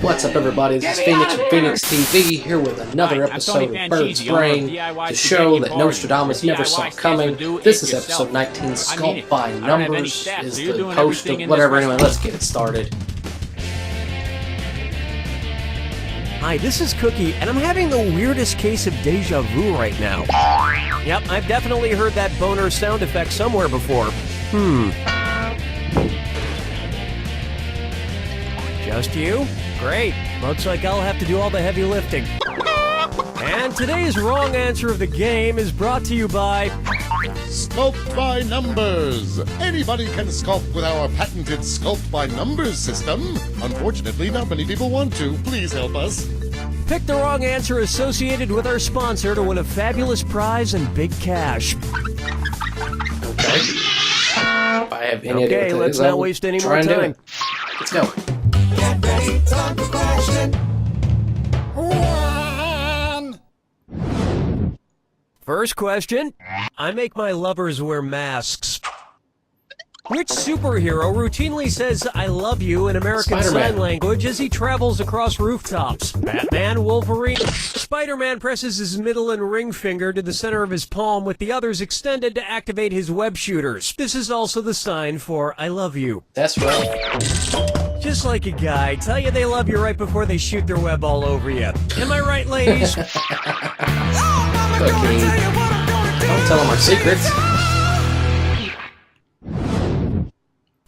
What's up, everybody? This is Phoenix from Phoenix TV here with another episode of Bird's Brain, the show that Nostradamus never saw coming. This is episode 19, Sculpt by Numbers, is the post of whatever. Anyway, let's get it started. Hi, this is Cookie, and I'm having the weirdest case of deja vu right now. Yep, I've definitely heard that boner sound effect somewhere before. Just you? Great. Looks like I'll have to do all the heavy lifting. And today's wrong answer of the game is brought to you by... Sculpt by Numbers! Anybody can sculpt with our patented Sculpt by Numbers system. Unfortunately, not many people want to. Please help us. Pick the wrong answer associated with our sponsor to win a fabulous prize and big cash. Okay. If I have any idea Okay, what let's not waste any more time. Let's go. Get ready, time for question. One. First question. I make my lovers wear masks. Which superhero routinely says "I love you" in American Sign Language as he travels across rooftops? Batman, Wolverine. Spider-Man presses his middle and ring finger to the center of his palm with the others extended to activate his web shooters. This is also the sign for "I love you." That's right. Just like a guy, tell you they love you right before they shoot their web all over you. Am I right, ladies? Cookie. Don't tell them our secrets.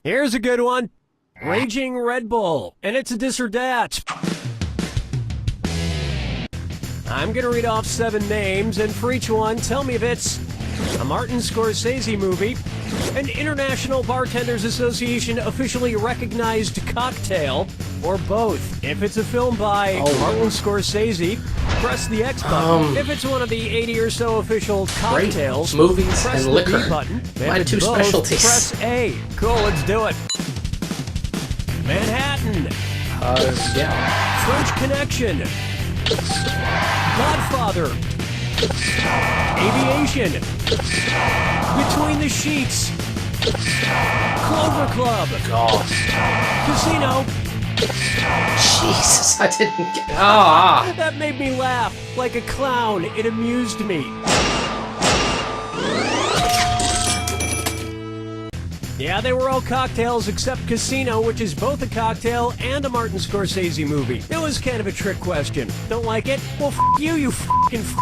Here's a good one. Raging Red Bull. And it's a dis or dat. I'm gonna read off 7 names, and for each one, tell me if it's a Martin Scorsese movie, an International Bartenders Association officially recognized cocktail, or both. If it's a film by Martin Scorsese, press the X button. If it's one of the 80 or so official cocktails, movies press and the liquor. B button. If My it's two both, specialties. press A. Cool, let's do it. Manhattan. Yeah. French Connection. Godfather. Aviation. Between the Sheets. Clover Club. God. Casino. Jesus, I didn't get... That made me laugh. Like a clown, it amused me. Yeah, they were all cocktails except Casino, which is both a cocktail and a Martin Scorsese movie. It was kind of a trick question. Don't like it? Well, f*** you, you f***ing f***.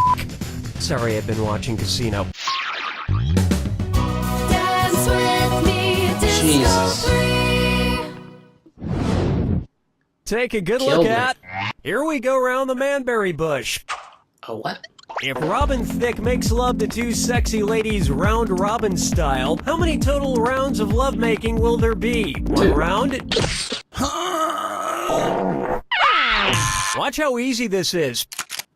Sorry, I've been watching Casino. Dance with me, Jesus. Take a good Killed look me. at... Here we go round the Manberry bush. A what? If Robin Thicke makes love to 2 sexy ladies round robin style, how many total rounds of lovemaking will there be? 1 round? Watch how easy this is.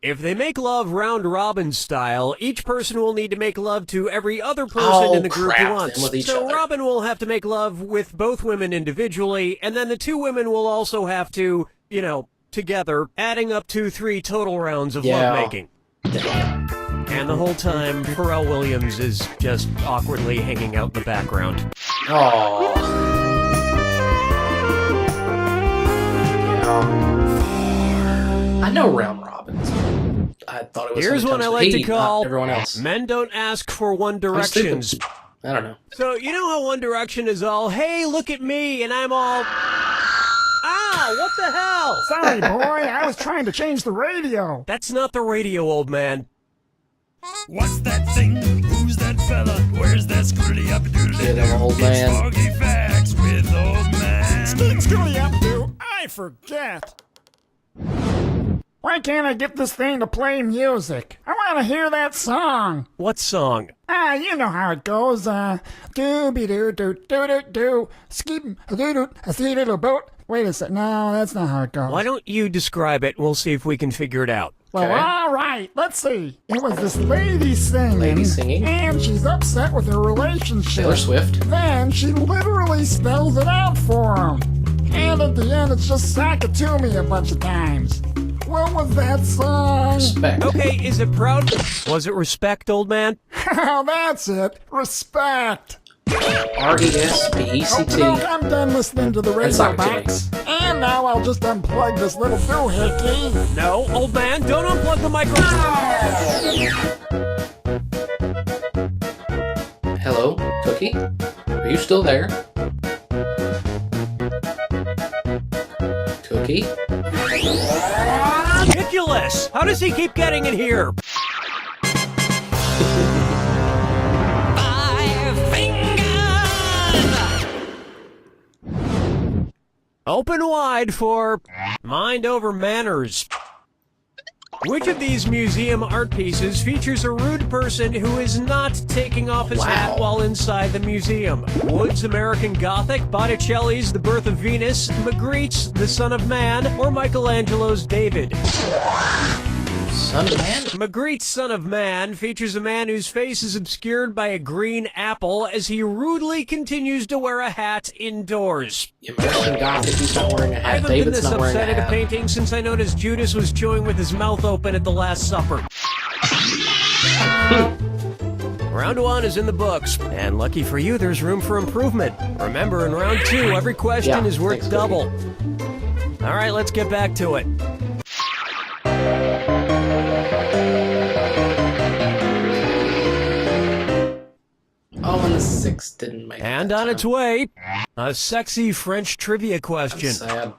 If they make love round robin style, each person will need to make love to every other person in the group crap, once. then with each So other. Robin will have to make love with both women individually, and then the 2 women will also have to, you know, together, adding up to 3 total rounds of lovemaking. And the whole time, Pharrell Williams is just awkwardly hanging out in the background. Oh. Yeah. I know round robins. I thought it was. Here's one I like to call everyone else. Men Don't Ask for One I'm Directions. stupid. I don't know. So, you know how One Direction is all, hey, look at me, and I'm all... Ow, what the hell? Sorry, boy, I was trying to change the radio. That's not the radio, old man. What's that thing? Who's that fella? Where's that scooty up doodly Get him, old man. It's Foggy Facts with old man. Scooty up, do. I forget. Why can't I get this thing to play music? I want to hear that song. What song? You know how it goes. Doo-be-doo-doo-doo-doo-doo. Skeep-a-doo-doo, a sea little boat. Wait a sec. No, that's not how it goes. Why don't you describe it? We'll see if we can figure it out. Well, Okay. all right. Let's see. It was this lady singing. Lady singing. And she's upset with her relationship. Taylor Swift. Then she literally spells it out for him. And at the end, it's just Sakatumi a bunch of times. What was that song? Respect. Okay, is it proud? Was it Respect, old man? Oh, that's it. Respect. R-E-S-P-E-C-T. Oh, look, I'm done listening to the radio Soccer box. And now I'll just unplug this little doohickey. No, old man, don't unplug the microphone. Hello, Cookie? Are you still there? Cookie? Ridiculous! How does he keep getting in here? Open wide for Mind Over Manners. Which of these museum art pieces features a rude person who is not taking off his hat while inside the museum? Wood's American Gothic, Botticelli's The Birth of Venus, Magritte's The Son of Man, or Michelangelo's David? Son of Man? Magritte's Son of Man features a man whose face is obscured by a green apple as he rudely continues to wear a hat indoors. American Gothic, he's not wearing a hat. I haven't David's been this not wearing upset a at a hat. painting since I noticed Judas was chewing with his mouth open at the Last Supper. Round 1 is in the books, and lucky for you, there's room for improvement. Remember, in round 2, every question is worth double. All right, let's get back to it. Oh, and the 6 didn't make it. And on its way, a sexy French trivia question. Sad.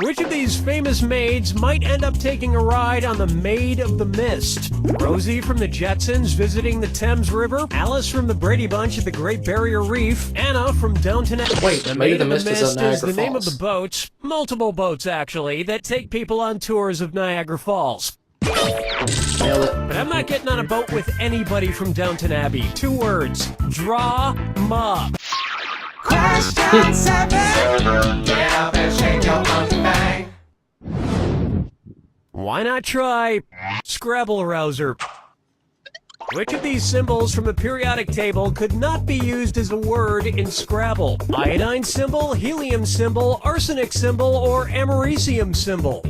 Which of these famous maids might end up taking a ride on the Maid of the Mist? Rosie from the Jetsons visiting the Thames River, Alice from the Brady Bunch at the Great Barrier Reef, Anna from Downton Abbey. Wait, the Maid of the Mist is on Niagara the name of Falls. the boats, multiple boats actually, that take people on tours of Niagara Falls. Nailed it. But I'm not getting on a boat with anybody from Downton Abbey. 2 words. Drama. Question 7. Get up and shake your monkey bang. Why not try Scrabble Rouser? Which of these symbols from the periodic table could not be used as a word in Scrabble? Iodine symbol, helium symbol, arsenic symbol, or americium symbol?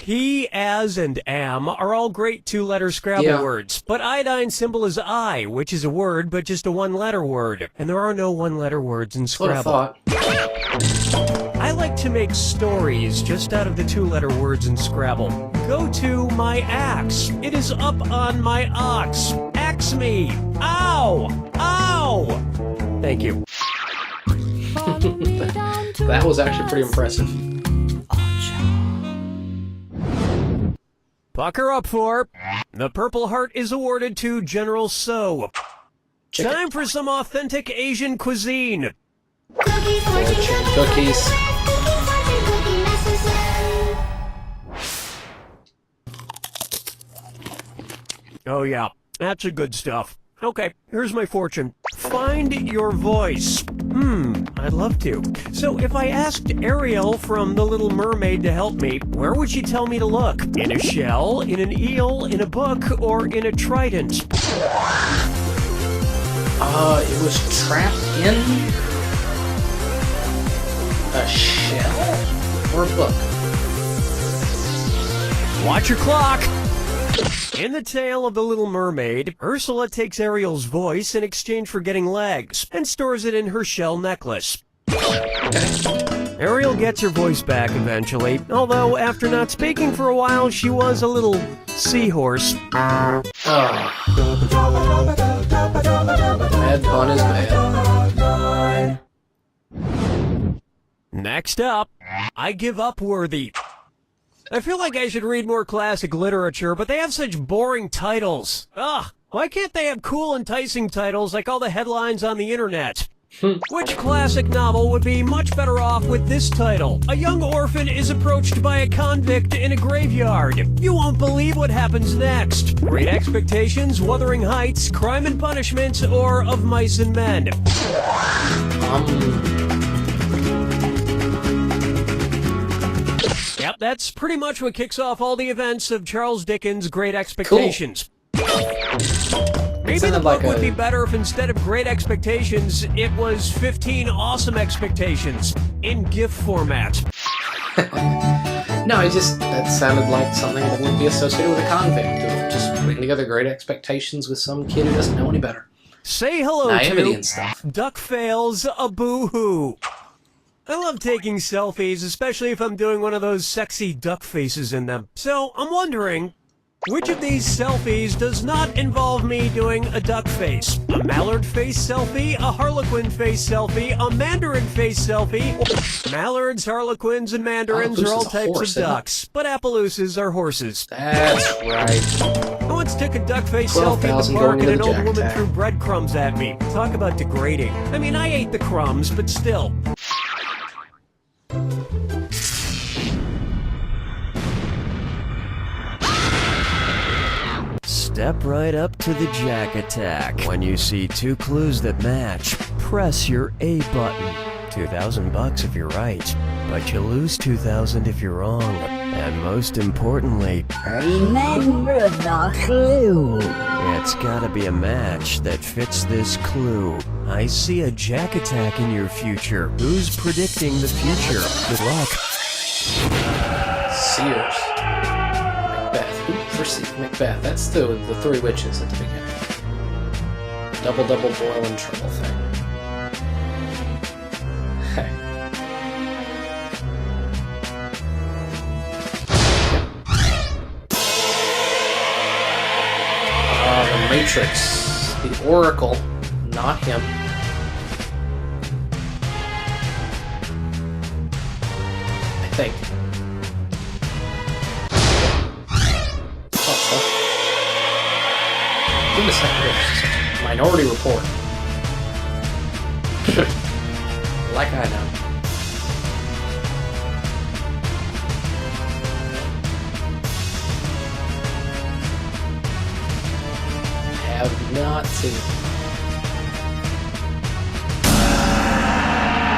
He, as, and am are all great 2-letter Scrabble words, but iodine symbol is I, which is a word, but just a 1-letter word. And there are no 1-letter words in Scrabble. I like to make stories just out of the 2-letter words in Scrabble. Go to my axe. It is up on my ox. Axe me. Ow! Ow! Thank you. That was actually pretty impressive. Pucker up for the Purple Heart is awarded to General So. Chicken. Time for some authentic Asian cuisine. Cookie fortune, Cookies. cookie messages. Oh yeah, that's the good stuff. Okay, here's my fortune. Find your voice. I'd love to. So if I asked Ariel from The Little Mermaid to help me, where would she tell me to look? In a shell, in an eel, in a book, or in a trident? It was trapped in a shell or a book. Watch your clock! In the tale of The Little Mermaid, Ursula takes Ariel's voice in exchange for getting legs, and stores it in her shell necklace. Ariel gets her voice back eventually, although after not speaking for a while, she was a little seahorse. Bad pun is bad. Next up, I Give Up Worthy. I feel like I should read more classic literature, but they have such boring titles. Ugh, why can't they have cool, enticing titles like all the headlines on the internet? Which classic novel would be much better off with this title? A young orphan is approached by a convict in a graveyard. You won't believe what happens next. Great Expectations, Wuthering Heights, Crime and Punishment, or Of Mice and Men? Yep, that's pretty much what kicks off all the events of Charles Dickens' Great Expectations. Maybe the book would be better if instead of Great Expectations, it was 15 Awesome Expectations in GIF format. No, that sounded like something that would be associated with a convict, of just putting together great expectations with some kid who doesn't know any better. Say hello Naivety to and stuff. Duck Fails a Boo-Hoo. I love taking selfies, especially if I'm doing one of those sexy duck faces in them. So, I'm wondering, which of these selfies does not involve me doing a duck face? A mallard face selfie, a harlequin face selfie, a mandarin face selfie? Mallards, harlequins, and mandarins are all types of ducks, but Appaloosas are horses. That's right. I once took a duck face selfie at the park and an old woman threw breadcrumbs at me. Talk about degrading. I mean, I ate the crumbs, but still. Step right up to the jack attack. When you see two clues that match, press your A button. $2,000 if you're right, but you lose $2,000 if you're wrong. And most importantly, remember the clue. It's gotta be a match that fits this clue. I see a jack attack in your future. Who's predicting the future? Good luck. Sears. Macbeth. Who foresees Macbeth? That's the three witches at the beginning. Double boil and trouble thing. Hey. The Matrix. The Oracle. Not him. I think. Give me a second here. Minority Report. Like I know. Have not seen it.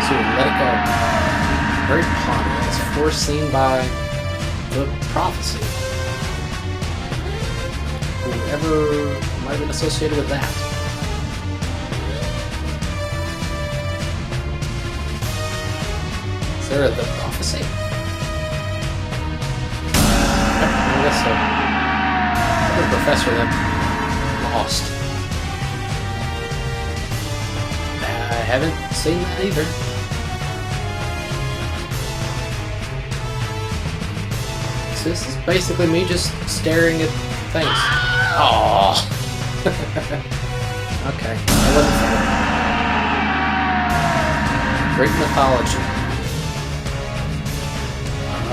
So let it go. Very popular. It's foreseen by the prophecy. Whoever might have been associated with that. Is there the prophecy? I guess so. The professor then lost. I haven't seen that either. So this is basically me just staring at things. Aww. Okay, I wasn't fair. Greek mythology. I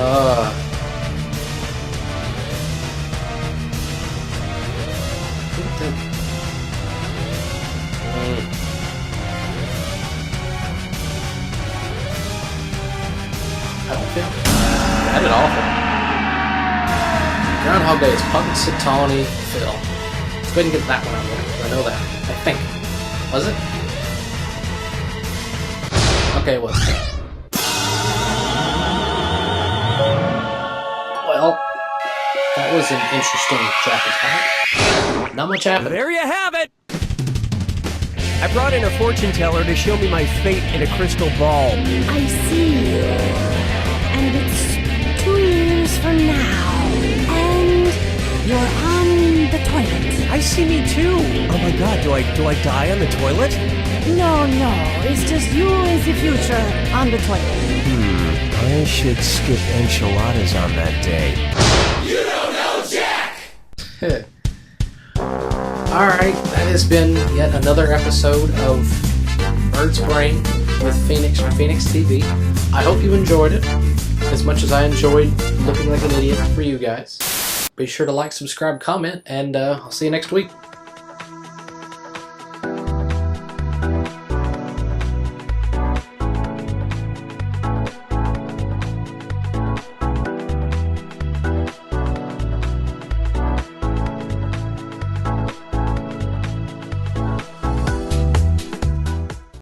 don't feel that at all. Groundhog Day is Punxsutawney Phil. Let's go ahead and get that one out there. I know that. I think. Was it? Okay, it was. Well, that was an interesting jack attack. Not much happened. There you have it! I brought in a fortune teller to show me my fate in a crystal ball. I see. And it's 2 years from now. And you're on the toilet. I see me too. Oh my god, do I die on the toilet? No, it's just you is the future on the toilet. I should skip enchiladas on that day. You don't know Jack! Alright, that has been yet another episode of Bird's Brain with Phoenix from Phoenix TV. I hope you enjoyed it as much as I enjoyed looking like an idiot for you guys. Be sure to like, subscribe, comment, and I'll see you next week.